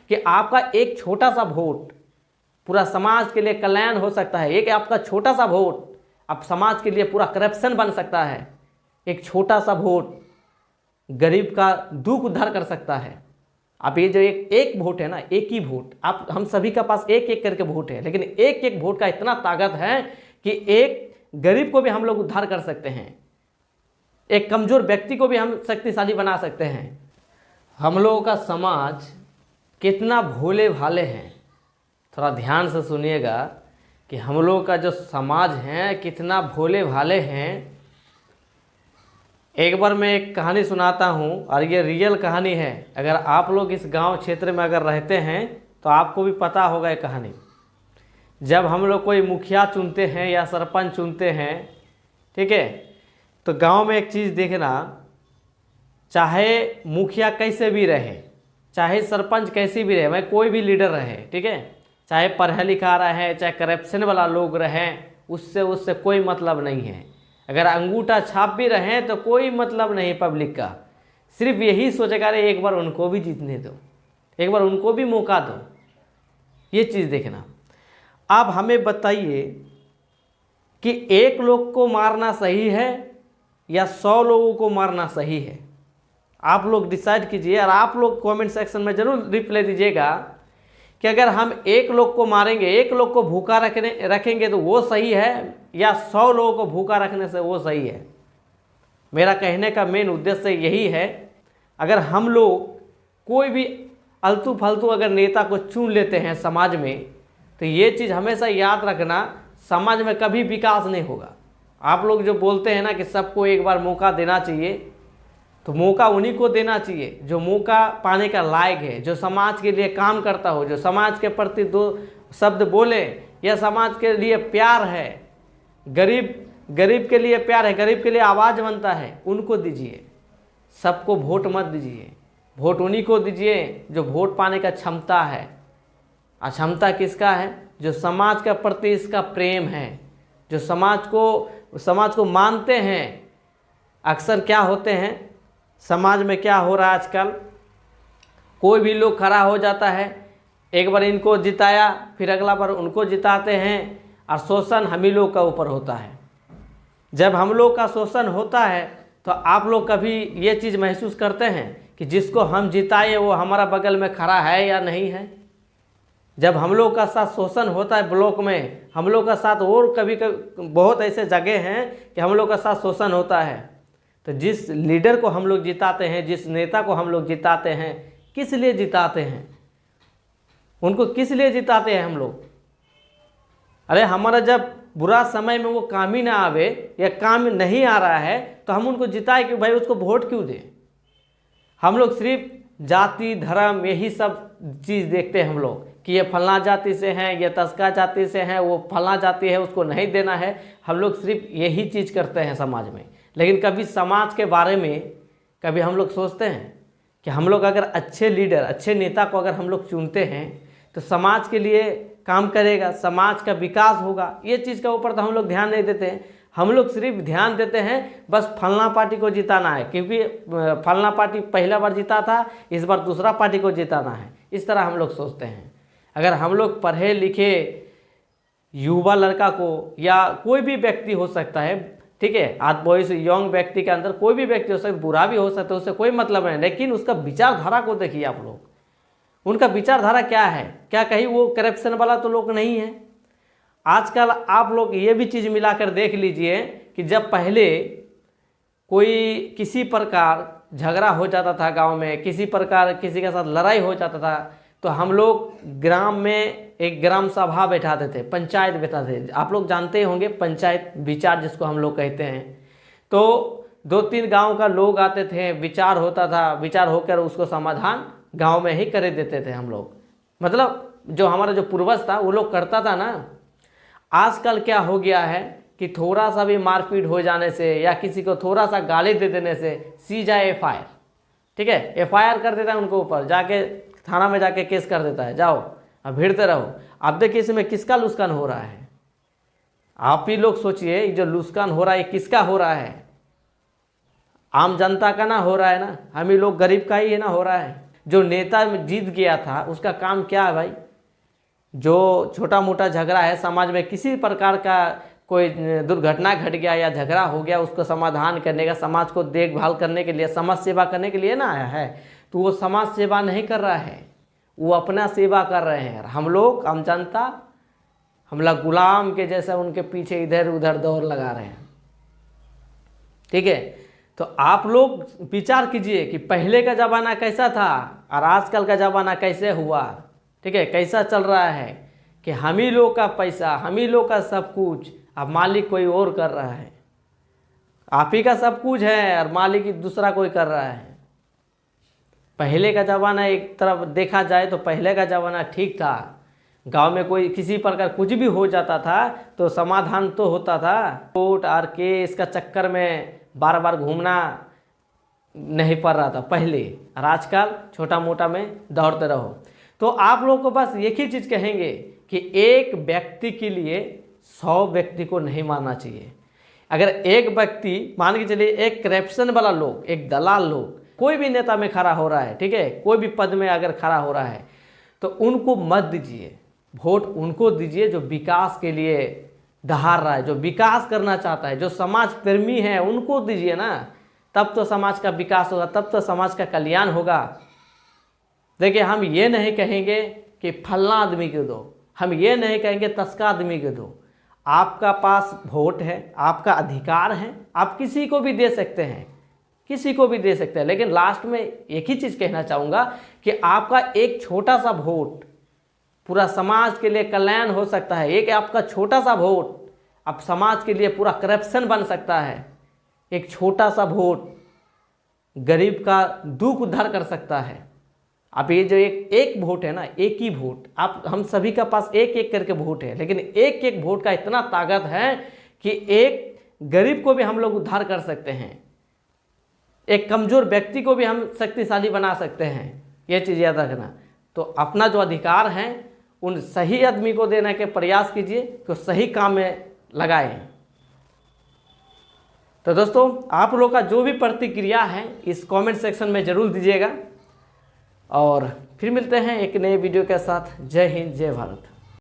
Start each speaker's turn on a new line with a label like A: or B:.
A: कि आपका एक छोटा सा वोट पूरा समाज के लिए कल्याण हो सकता है। एक आपका छोटा सा वोट अब समाज के लिए पूरा करप्शन बन सकता है। एक छोटा सा वोट गरीब का दुख उद्धार कर सकता है। अब ये जो एक वोट है ना, एक ही वोट, आप हम सभी के पास एक एक करके वोट है, लेकिन एक एक वोट का इतना ताकत है कि एक गरीब को भी हम लोग उद्धार कर सकते हैं, एक कमजोर व्यक्ति को भी हम शक्तिशाली बना सकते हैं। हम लोगों का समाज कितना भोले भाले हैं, थोड़ा ध्यान से सुनिएगा कि हम लोग का जो समाज है कितना भोले भाले हैं। एक बार मैं एक कहानी सुनाता हूँ और ये रियल कहानी है। अगर आप लोग इस गांव क्षेत्र में अगर रहते हैं तो आपको भी पता होगा ये कहानी। जब हम लोग कोई मुखिया चुनते हैं या सरपंच चुनते हैं, ठीक है, तो गांव में एक चीज़ देखना, चाहे मुखिया कैसे भी रहे, चाहे सरपंच कैसे भी रहे, मैं कोई भी लीडर रहे, ठीक है, चाहे पढ़ा लिखा रहे, चाहे करप्शन वाला लोग रहें, उससे कोई मतलब नहीं है। अगर अंगूठा छाप भी रहें तो कोई मतलब नहीं पब्लिक का। सिर्फ यही सोचेगा अरे एक बार उनको भी जीतने दो, एक बार उनको भी मौका दो। ये चीज़ देखना। अब हमें बताइए कि एक लोग को मारना सही है या 100 लोगों को मारना सही है? आप लोग डिसाइड कीजिए और आप लोग कमेंट सेक्शन में ज़रूर रिप्लाई दीजिएगा कि अगर हम एक लोग को मारेंगे, एक लोग को भूखा रखेंगे तो वो सही है या 100 लोगों को भूखा रखने से वो सही है? मेरा कहने का मेन उद्देश्य यही है। अगर हम लोग कोई भी अल्तू फालतू अगर नेता को चुन लेते हैं समाज में, तो ये चीज़ हमेशा याद रखना, समाज में कभी विकास नहीं होगा। आप लोग जो बोलते हैं ना कि सबको एक बार मौका देना चाहिए, तो मौका उन्हीं को देना चाहिए जो मौका पाने का लायक है, जो समाज के लिए काम करता हो, जो समाज के प्रति 2 शब्द बोले, या समाज के लिए प्यार है, गरीब के लिए प्यार है, गरीब के लिए आवाज़ बनता है, उनको दीजिए। सबको वोट मत दीजिए, वोट उन्हीं को दीजिए जो वोट पाने का क्षमता है। और क्षमता किसका है? जो समाज के प्रति इसका प्रेम है, जो समाज को मानते हैं। अक्सर क्या होते हैं समाज में, क्या हो रहा है आजकल, कोई भी लोग खड़ा हो जाता है, एक बार इनको जिताया, फिर अगला बार उनको जिताते हैं, और शोषण हम ही लोग का ऊपर होता है। जब हम लोग का शोषण होता है तो आप लोग कभी ये चीज़ महसूस करते हैं कि जिसको हम जिताए वो हमारा बगल में खड़ा है या नहीं है? जब हम लोग का साथ शोषण होता है ब्लॉक में, हम लोग का साथ, और कभी बहुत ऐसे जगह हैं कि हम लोग का साथ शोषण होता है, तो जिस लीडर को हम लोग जिताते हैं, जिस नेता को हम लोग जिताते हैं, किस लिए जिताते हैं? उनको किस लिए जिताते हैं हम लोग? अरे हमारा जब बुरा समय में वो काम ही ना आवे या काम नहीं आ रहा है तो हम उनको जिताए कि भाई उसको वोट क्यों दें? हम लोग सिर्फ जाति धर्म यही सब चीज़ देखते हैं हम लोग कि ये फलना जाति से हैं, ये तस्का जाति से हैं, वो फलना जाति है उसको नहीं देना है। हम लोग सिर्फ यही चीज़ करते हैं समाज में। लेकिन कभी समाज के बारे में कभी हम लोग सोचते हैं कि हम लोग अगर अच्छे लीडर, अच्छे नेता को अगर हम लोग चुनते हैं तो समाज के लिए काम करेगा, समाज का विकास होगा। ये चीज़ के ऊपर तो हम लोग ध्यान नहीं देते हैं। हम लोग सिर्फ ध्यान देते हैं बस फलना पार्टी को जिताना है, क्योंकि फलना पार्टी पहला बार जीता था, इस बार दूसरा पार्टी को जिताना है। इस तरह हम लोग सोचते हैं। अगर हम लोग पढ़े लिखे युवा लड़का को, या कोई भी व्यक्ति हो सकता है, ठीक है, आज बॉयज यंग व्यक्ति के अंदर कोई भी व्यक्ति हो सकता है, बुरा भी हो सकता है, उससे कोई मतलब नहीं, लेकिन उसका विचारधारा को देखिए आप लोग। उनका विचारधारा क्या है? क्या कहीं वो करप्शन वाला तो लोग नहीं है? आजकल आप लोग ये भी चीज़ मिलाकर देख लीजिए कि जब पहले कोई किसी प्रकार झगड़ा हो जाता था गांव में, किसी प्रकार किसी के साथ लड़ाई हो जाता था, तो हम लोग ग्राम में एक ग्राम सभा बैठाते थे, पंचायत बैठाते थे। आप लोग जानते होंगे पंचायत विचार जिसको हम लोग कहते हैं। तो 2-3 गांव का लोग आते थे, विचार होता था, विचार होकर उसको समाधान गांव में ही कर देते थे हम लोग। मतलब जो हमारा जो पूर्वज था वो लोग करता था ना। आजकल क्या हो गया है कि थोड़ा सा भी मारपीट हो जाने से या किसी को थोड़ा सा गाली दे देने से सीधा FIR, ठीक है, FIR कर देता है उनको ऊपर, जाके थाना में जाके केस कर देता है, जाओ अब भिड़ते रहो। अब देखिए इसमें किसका लुस्कान हो रहा है? आप ही लोग सोचिए, जो लुस्कान हो रहा है किसका हो रहा है? आम जनता का ना हो रहा है ना, हम ही लोग गरीब का ही है ना हो रहा है। जो नेता जीत गया था उसका काम क्या है भाई? जो छोटा मोटा झगड़ा है समाज में, किसी प्रकार का कोई दुर्घटना घट गया या झगड़ा हो गया, उसको समाधान करने का, समाज को देखभाल करने के लिए, समाज सेवा करने के लिए ना आया है। तो वो समाज सेवा नहीं कर रहा है, वो अपना सेवा कर रहे हैं। हम लोग, आम जनता, हम लोग गुलाम के जैसा उनके पीछे इधर उधर दौड़ लगा रहे हैं। ठीक है, तो आप लोग विचार कीजिए कि पहले का ज़माना कैसा था और आजकल का ज़माना कैसे हुआ। ठीक है, कैसा चल रहा है कि हम ही लोग का पैसा, हम ही लोग का सब कुछ, अब मालिक कोई और कर रहा है। आप ही का सब कुछ है और मालिक दूसरा कोई कर रहा है। पहले का ज़माना एक तरफ देखा जाए तो पहले का ज़माना ठीक था। गांव में कोई किसी प्रकार कुछ भी हो जाता था तो समाधान तो होता था। कोर्ट और केस का चक्कर में बार बार घूमना नहीं पड़ रहा था पहले, और आजकल छोटा मोटा में दौड़ते रहो। तो आप लोगों को बस एक ही चीज़ कहेंगे कि एक व्यक्ति के लिए 100 व्यक्ति को नहीं मारना चाहिए। अगर एक व्यक्ति, मान के चलिए एक करप्शन वाला लोग, एक दलाल लोग कोई भी नेता में खड़ा हो रहा है, ठीक है, कोई भी पद में अगर खड़ा हो रहा है, तो उनको मत दीजिए। वोट उनको दीजिए जो विकास के लिए दहाड़ रहा है, जो विकास करना चाहता है, जो समाज प्रेमी है, उनको दीजिए ना। तब तो समाज का विकास होगा, तब तो समाज का कल्याण होगा। देखिए, हम ये नहीं कहेंगे कि फलना आदमी को दो, हम ये नहीं कहेंगे तस्का आदमी को दो। आपका पास वोट है, आपका अधिकार है, आप किसी को भी दे सकते हैं, किसी को भी दे सकते हैं। लेकिन लास्ट में एक ही चीज़ कहना चाहूँगा कि आपका एक छोटा सा वोट पूरा समाज के लिए कल्याण हो सकता है। एक आपका छोटा सा वोट अब समाज के लिए पूरा करप्शन बन सकता है। एक छोटा सा वोट गरीब का दुख उद्धार कर सकता है। अब ये जो एक वोट है ना, एक ही वोट, आप हम सभी का पास एक एक करके वोट है, लेकिन एक एक वोट का इतना ताकत है कि एक गरीब को भी हम लोग उद्धार कर सकते हैं, एक कमजोर व्यक्ति को भी हम शक्तिशाली बना सकते हैं। ये चीज़ याद रखना। तो अपना जो अधिकार है उन सही आदमी को देने के प्रयास कीजिए, तो सही काम में लगाएं। तो दोस्तों, आप लोग का जो भी प्रतिक्रिया है इस कमेंट सेक्शन में ज़रूर दीजिएगा, और फिर मिलते हैं एक नए वीडियो के साथ। जय हिंद, जय भारत।